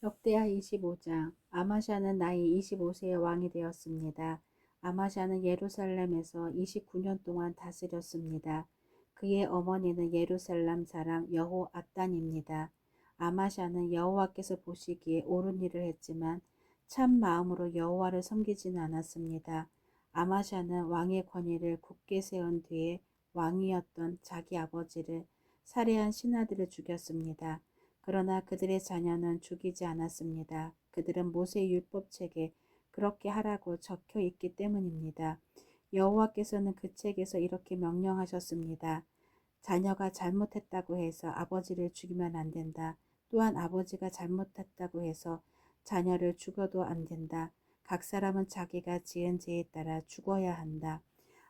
역대하 25장. 아마샤는 나이 25세의 왕이 되었습니다. 아마샤는 예루살렘에서 29년 동안 다스렸습니다. 그의 어머니는 예루살렘 사람 여호앗단입니다. 아마샤는 여호와께서 보시기에 옳은 일을 했지만 참 마음으로 여호와를 섬기지는 않았습니다. 아마샤는 왕의 권위를 굳게 세운 뒤에 왕이었던 자기 아버지를 살해한 신하들을 죽였습니다. 그러나 그들의 자녀는 죽이지 않았습니다. 그들은 모세 율법책에 그렇게 하라고 적혀 있기 때문입니다. 여호와께서는 그 책에서 이렇게 명령하셨습니다. 자녀가 잘못했다고 해서 아버지를 죽이면 안 된다. 또한 아버지가 잘못했다고 해서 자녀를 죽여도 안 된다. 각 사람은 자기가 지은 죄에 따라 죽어야 한다.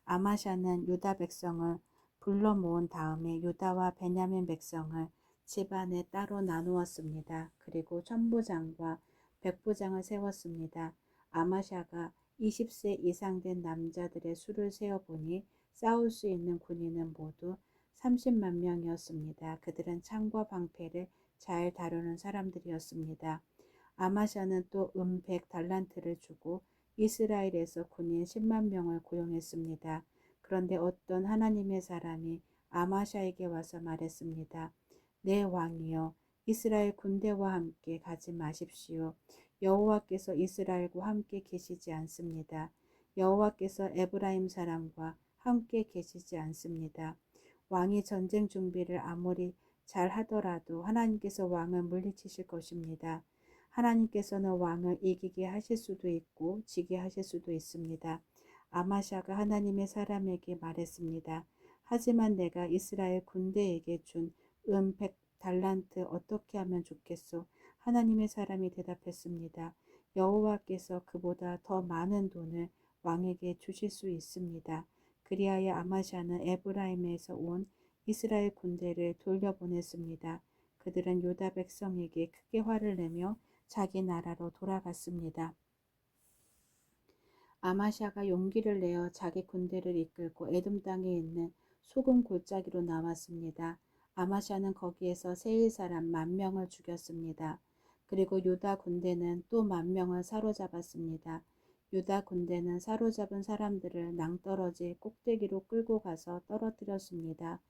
아마샤는 유다 백성을 불러 모은 다음에 유다와 베냐민 백성을 집안에 따로 나누었습니다. 그리고 천부장과 백부장을 세웠습니다. 아마샤가 20세 이상 된 남자들의 수를 세어보니 싸울 수 있는 군인은 모두 30만 명이었습니다. 그들은 창과 방패를 잘 다루는 사람들이었습니다. 아마샤는 또 100달란트를 주고 이스라엘에서 군인 10만 명을 고용했습니다. 그런데 어떤 하나님의 사람이 아마샤에게 와서 말했습니다. 내 왕이여, 이스라엘 군대와 함께 가지 마십시오. 여호와께서 이스라엘과 함께 계시지 않습니다. 여호와께서 에브라임 사람과 함께 계시지 않습니다. 왕이 전쟁 준비를 아무리 잘 하더라도 하나님께서 왕을 물리치실 것입니다. 하나님께서는 왕을 이기게 하실 수도 있고 지게 하실 수도 있습니다. 아마샤가 하나님의 사람에게 말했습니다. 하지만 내가 이스라엘 군대에게 준 100달란트 어떻게 하면 좋겠소? 하나님의 사람이 대답했습니다. 여호와께서 그보다 더 많은 돈을 왕에게 주실 수 있습니다. 그리하여 아마샤는 에브라임에서 온 이스라엘 군대를 돌려보냈습니다. 그들은 유다 백성에게 크게 화를 내며 자기 나라로 돌아갔습니다. 아마샤가 용기를 내어 자기 군대를 이끌고 에돔 땅에 있는 소금 골짜기로 나왔습니다. 아마샤는 거기에서 세일 사람 10,000명을 죽였습니다. 그리고 유다 군대는 또 10,000명을 사로잡았습니다. 유다 군대는 사로잡은 사람들을 낭떠러지 꼭대기로 끌고 가서 떨어뜨렸습니다.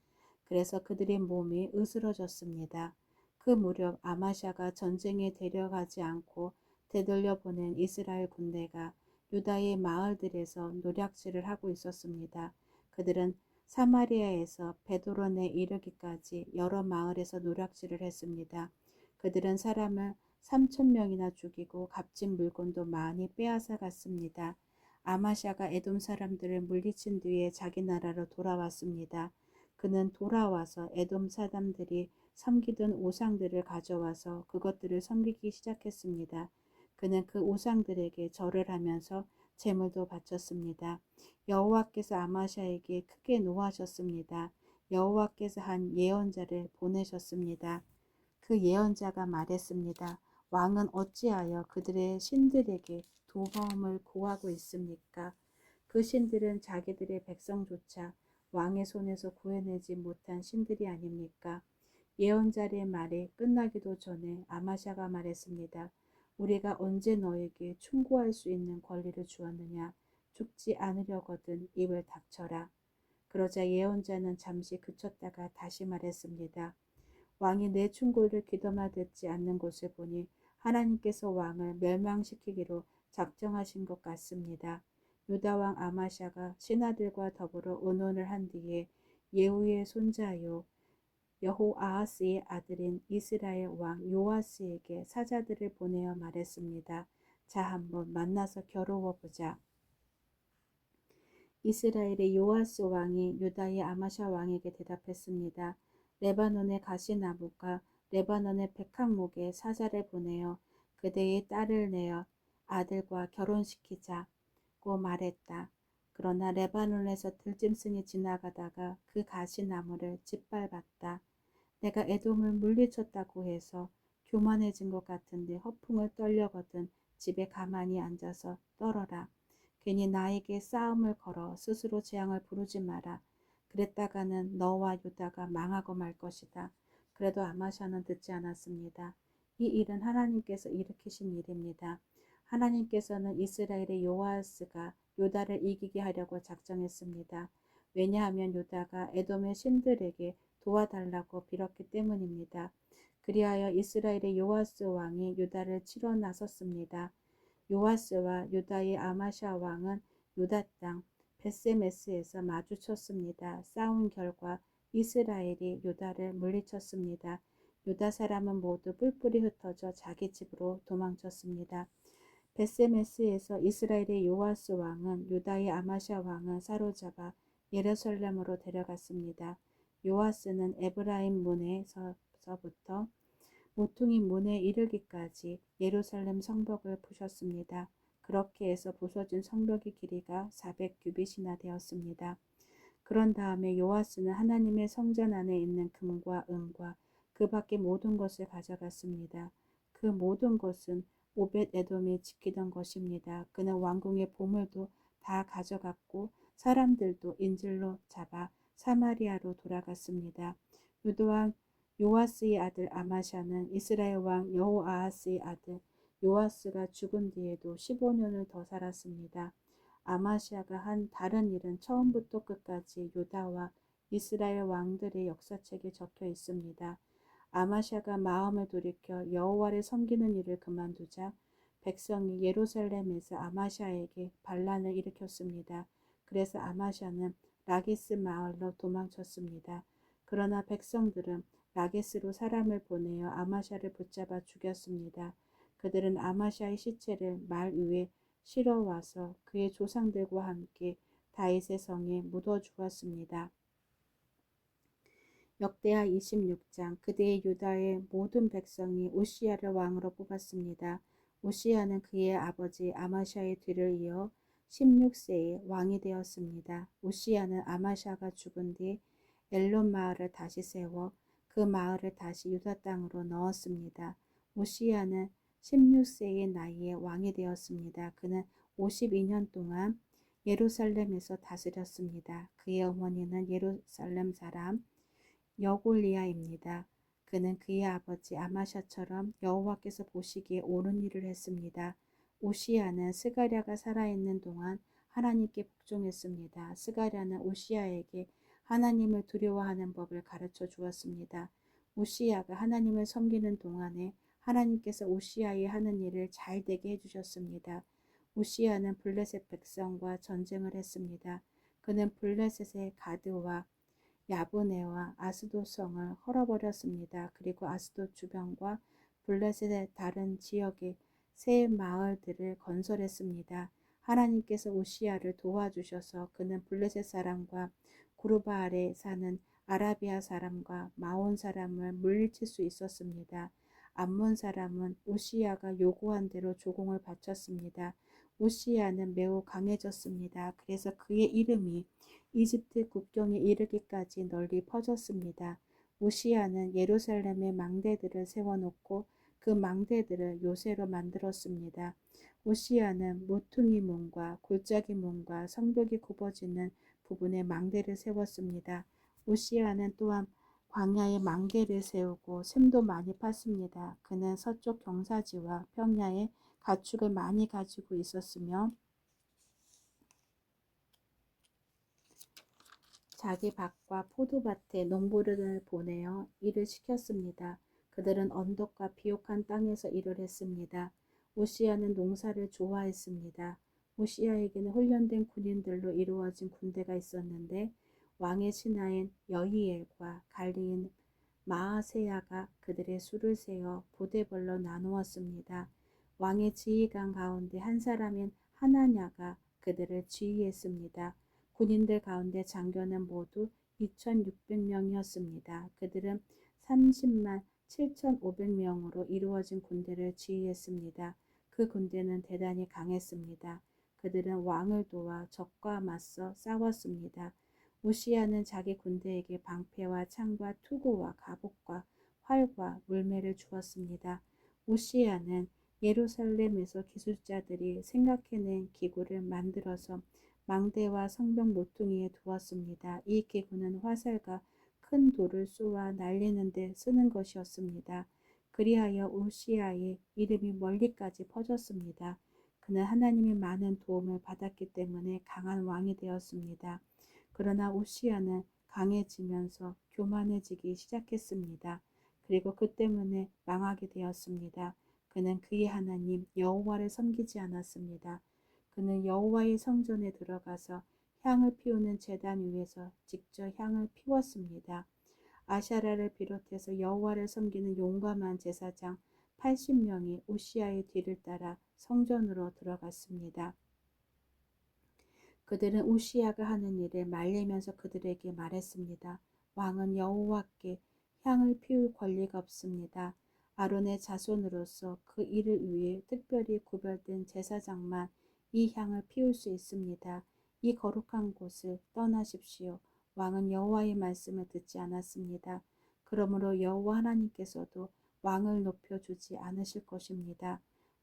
그래서 그들의 몸이 으스러졌습니다. 그 무렵 아마샤가 전쟁에 데려가지 않고 되돌려 보낸 이스라엘 군대가 유다의 마을들에서 노략질을 하고 있었습니다. 그들은 사마리아에서 베드론에 이르기까지 여러 마을에서 노략질을 했습니다. 그들은 사람을 3,000명이나 죽이고 값진 물건도 많이 빼앗아 갔습니다. 아마샤가 에돔 사람들을 물리친 뒤에 자기 나라로 돌아왔습니다. 그는 돌아와서 에돔 사람들이 섬기던 우상들을 가져와서 그것들을 섬기기 시작했습니다. 그는 그 우상들에게 절을 하면서 제물도 바쳤습니다. 여호와께서 아마샤에게 크게 노하셨습니다. 여호와께서 한 예언자를 보내셨습니다. 그 예언자가 말했습니다. 왕은 어찌하여 그들의 신들에게 도움을 구하고 있습니까? 그 신들은 자기들의 백성조차 왕의 손에서 구해내지 못한 신들이 아닙니까? 예언자의 말이 끝나기도 전에 아마샤가 말했습니다. 우리가 언제 너에게 충고할 수 있는 권리를 주었느냐? 죽지 않으려거든 입을 닥쳐라. 그러자 예언자는 잠시 그쳤다가 다시 말했습니다. 왕이 내 충고를 귀담아 듣지 않는 것을 보니 하나님께서 왕을 멸망시키기로 작정하신 것 같습니다. 유다왕 아마샤가 신하들과 더불어 의논을 한 뒤에 예후의 손자요 여호아하스의 아들인 이스라엘 왕 요아스에게 사자들을 보내어 말했습니다. 자, 한번 만나서 겨루어 보자. 이스라엘의 요아스 왕이 유다의 아마샤 왕에게 대답했습니다. 레바논의 가시나무가 레바논의 백향목에 사자를 보내어 그대의 딸을 내어 아들과 결혼시키자고 말했다. 그러나 레바논에서 들짐승이 지나가다가 그 가시나무를 짓밟았다. 내가 에돔을 물리쳤다고 해서 교만해진 것 같은데 허풍을 떨려거든 집에 가만히 앉아서 떨어라. 괜히 나에게 싸움을 걸어 스스로 재앙을 부르지 마라. 그랬다가는 너와 유다가 망하고 말 것이다. 그래도 아마샤는 듣지 않았습니다. 이 일은 하나님께서 일으키신 일입니다. 하나님께서는 이스라엘의 요아스가 유다를 이기게 하려고 작정했습니다. 왜냐하면 유다가 에돔의 신들에게 도와달라고 빌었기 때문입니다. 그리하여 이스라엘의 요아스 왕이 유다를 치러 나섰습니다. 요아스와 유다의 아마샤 왕은 유다 땅 베세메스에서 마주쳤습니다. 싸운 결과 이스라엘이 유다를 물리쳤습니다. 유다 사람은 모두 뿔뿔이 흩어져 자기 집으로 도망쳤습니다. 베세메스에서 이스라엘의 요아스 왕은 유다의 아마샤 왕을 사로잡아 예루살렘으로 데려갔습니다. 요아스는 에브라임 문에서부터 모퉁이 문에 이르기까지 예루살렘 성벽을 부셨습니다. 그렇게 해서 부서진 성벽의 길이가 400규빗이나 되었습니다. 그런 다음에 요아스는 하나님의 성전 안에 있는 금과 은과 그 밖의 모든 것을 가져갔습니다. 그 모든 것은 오벳 에돔이 지키던 것입니다. 그는 왕궁의 보물도 다 가져갔고 사람들도 인질로 잡아 사마리아로 돌아갔습니다. 유도한 요아스의 아들 아마샤는 이스라엘 왕 여호아하스의 아들 요아스가 죽은 뒤에도 15년을 더 살았습니다. 아마시아가 한 다른 일은 처음부터 끝까지 유다와 이스라엘 왕들의 역사책에 적혀 있습니다. 아마시아가 마음을 돌이켜 여호와를 섬기는 일을 그만두자 백성이 예루살렘에서 아마시아에게 반란을 일으켰습니다. 그래서 아마시아는 라기스 마을로 도망쳤습니다. 그러나 백성들은 라게스로 사람을 보내어 아마샤를 붙잡아 죽였습니다. 그들은 아마샤의 시체를 말 위에 실어와서 그의 조상들과 함께 다윗의 성에 묻어 주었습니다. 역대하 26장. 그때의 유다의 모든 백성이 우시야를 왕으로 뽑았습니다. 우시야는 그의 아버지 아마샤의 뒤를 이어 16세에 왕이 되었습니다. 우시야는 아마샤가 죽은 뒤 엘론 마을을 다시 세워 그 마을을 다시 유다 땅으로 넣었습니다. 우시야는 16세의 나이에 왕이 되었습니다. 그는 52년 동안 예루살렘에서 다스렸습니다. 그의 어머니는 예루살렘 사람 여골리아입니다. 그는 그의 아버지 아마샤처럼 여호와께서 보시기에 옳은 일을 했습니다. 우시야는 스가랴가 살아있는 동안 하나님께 복종했습니다. 스가랴는 우시야에게 하나님을 두려워하는 법을 가르쳐 주었습니다. 우시야가 하나님을 섬기는 동안에 하나님께서 우시야의 하는 일을 잘 되게 해주셨습니다. 우시야는 블레셋 백성과 전쟁을 했습니다. 그는 블레셋의 가드와 야브네와 아스돗 성을 헐어버렸습니다. 그리고 아스돗 주변과 블레셋의 다른 지역에 새 마을들을 건설했습니다. 하나님께서 우시야를 도와주셔서 그는 블레셋 사람과 구르바알에 사는 아라비아 사람과 마온 사람을 물리칠 수 있었습니다. 암몬 사람은 우시야가 요구한 대로 조공을 바쳤습니다. 우시야는 매우 강해졌습니다. 그래서 그의 이름이 이집트 국경에 이르기까지 널리 퍼졌습니다. 우시야는 예루살렘에 망대들을 세워놓고 그 망대들을 요새로 만들었습니다. 우시야는 모퉁이 문과 골짜기 문과 성벽이 굽어지는 부분에 망대를 세웠습니다. 우시야는 또한 광야에 망대를 세우고 샘도 많이 팠습니다. 그는 서쪽 경사지와 평야에 가축을 많이 가지고 있었으며 자기 밭과 포도밭에 농부를 보내어 일을 시켰습니다. 그들은 언덕과 비옥한 땅에서 일을 했습니다. 우시야는 농사를 좋아했습니다. 우시야에게는 훈련된 군인들로 이루어진 군대가 있었는데 왕의 신하인 여히엘과 관리인 마아세야가 그들의 수를 세어 부대별로 나누었습니다. 왕의 지휘관 가운데 한 사람인 하나냐가 그들을 지휘했습니다. 군인들 가운데 장교는 모두 2,600명이었습니다. 그들은 30만 7,500명으로 이루어진 군대를 지휘했습니다. 그 군대는 대단히 강했습니다. 그들은 왕을 도와 적과 맞서 싸웠습니다. 우시야는 자기 군대에게 방패와 창과 투구와 갑옷과 활과 물매를 주었습니다. 우시야는 예루살렘에서 기술자들이 생각해낸 기구를 만들어서 망대와 성벽 모퉁이에 두었습니다. 이 기구는 화살과 큰 돌을 쏘아 날리는 데 쓰는 것이었습니다. 그리하여 우시아의 이름이 멀리까지 퍼졌습니다. 그는 하나님의 많은 도움을 받았기 때문에 강한 왕이 되었습니다. 그러나 우시아는 강해지면서 교만해지기 시작했습니다. 그리고 그 때문에 망하게 되었습니다. 그는 그의 하나님 여호와를 섬기지 않았습니다. 그는 여호와의 성전에 들어가서 향을 피우는 제단 위에서 직접 향을 피웠습니다. 아샤라를 비롯해서 여호와를 섬기는 용감한 제사장 80명이 우시아의 뒤를 따라 성전으로 들어갔습니다. 그들은 우시아가 하는 일을 말리면서 그들에게 말했습니다. 왕은 여호와께 향을 피울 권리가 없습니다. 아론의 자손으로서 그 일을 위해 특별히 구별된 제사장만 이 향을 피울 수 있습니다. 이 거룩한 곳을 떠나십시오. 왕은 여호와의 말씀을 듣지 않았습니다. 그러므로 여호와 하나님께서도 왕을 높여주지 않으실 것입니다.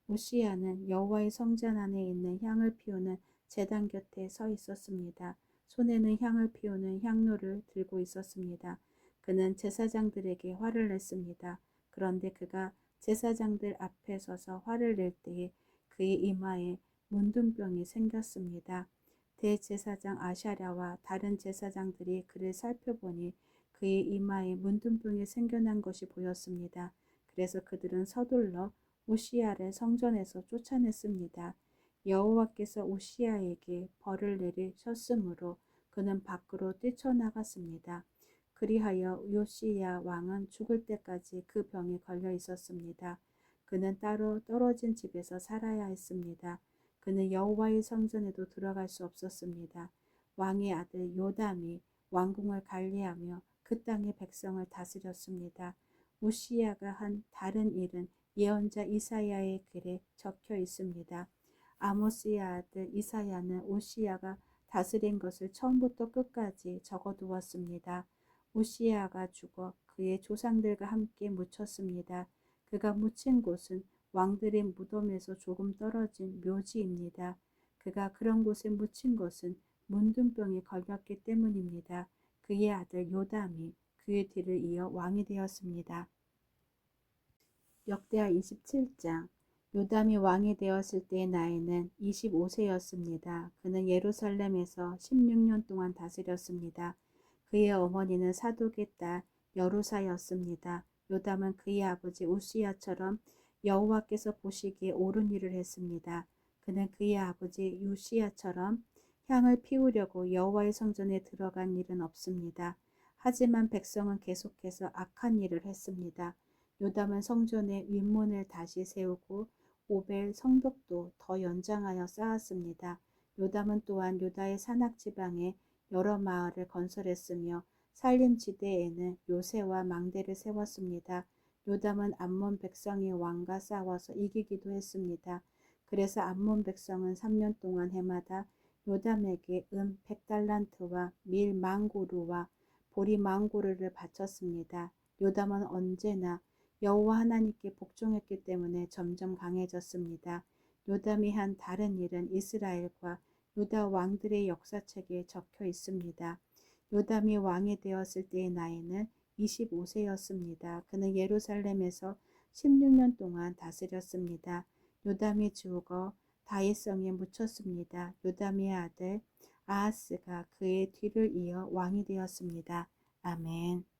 우시아는 여호와의 성전 안에 있는 향을 피우는 제단 곁에 서 있었습니다. 손에는 향을 피우는 향로를 들고 있었습니다. 그는 제사장들에게 화를 냈습니다. 그런데 그가 제사장들 앞에 서서 화를 낼 때에 그의 이마에 문둥병이 생겼습니다. 대제사장 아샤랴와 다른 제사장들이 그를 살펴보니 그의 이마에 문둥병이 생겨난 것이 보였습니다. 그래서 그들은 서둘러 우시아를 성전에서 쫓아냈습니다. 여호와께서 우시아에게 벌을 내리셨으므로 그는 밖으로 뛰쳐나갔습니다. 그리하여 요시야 왕은 죽을 때까지 그 병에 걸려 있었습니다. 그는 따로 떨어진 집에서 살아야 했습니다. 그는 여호와의 성전에도 들어갈 수 없었습니다. 왕의 아들 요담이 왕궁을 관리하며 그 땅의 백성을 다스렸습니다. 우시야가 한 다른 일은 예언자 이사야의 글에 적혀 있습니다. 아모스의 아들 이사야는 우시야가 다스린 것을 처음부터 끝까지 적어두었습니다. 우시야가 죽어 그의 조상들과 함께 묻혔습니다. 그가 묻힌 곳은 왕들의 무덤에서 조금 떨어진 묘지입니다. 그가 그런 곳에 묻힌 것은 문둥병에 걸렸기 때문입니다. 그의 아들 요담이 그의 뒤를 이어 왕이 되었습니다. 역대하 27장. 요담이 왕이 되었을 때의 나이는 25세였습니다. 그는 예루살렘에서 16년 동안 다스렸습니다. 그의 어머니는 사독의 딸 여루사였습니다. 요담은 그의 아버지 우시야처럼 여호와께서 보시기에 옳은 일을 했습니다. 그는 그의 아버지 요시야처럼 향을 피우려고 여호와의 성전에 들어간 일은 없습니다. 하지만 백성은 계속해서 악한 일을 했습니다. 요담은 성전의 윗문을 다시 세우고 오벨 성벽도 더 연장하여 쌓았습니다. 요담은 또한 유다의 산악 지방에 여러 마을을 건설했으며 산림지대에는 요새와 망대를 세웠습니다. 요담은 암몬 백성의 왕과 싸워서 이기기도 했습니다. 그래서 암몬 백성은 3년 동안 해마다 요담에게 100달란트와 밀 망고르와 보리 망고르를 바쳤습니다. 요담은 언제나 여호와 하나님께 복종했기 때문에 점점 강해졌습니다. 요담이 한 다른 일은 이스라엘과 유다 왕들의 역사책에 적혀 있습니다. 요담이 왕이 되었을 때의 나이는 25세였습니다. 그는 예루살렘에서 16년 동안 다스렸습니다. 요담이 죽어 다윗성에 묻혔습니다. 요담의 아들 아하스가 그의 뒤를 이어 왕이 되었습니다. 아멘.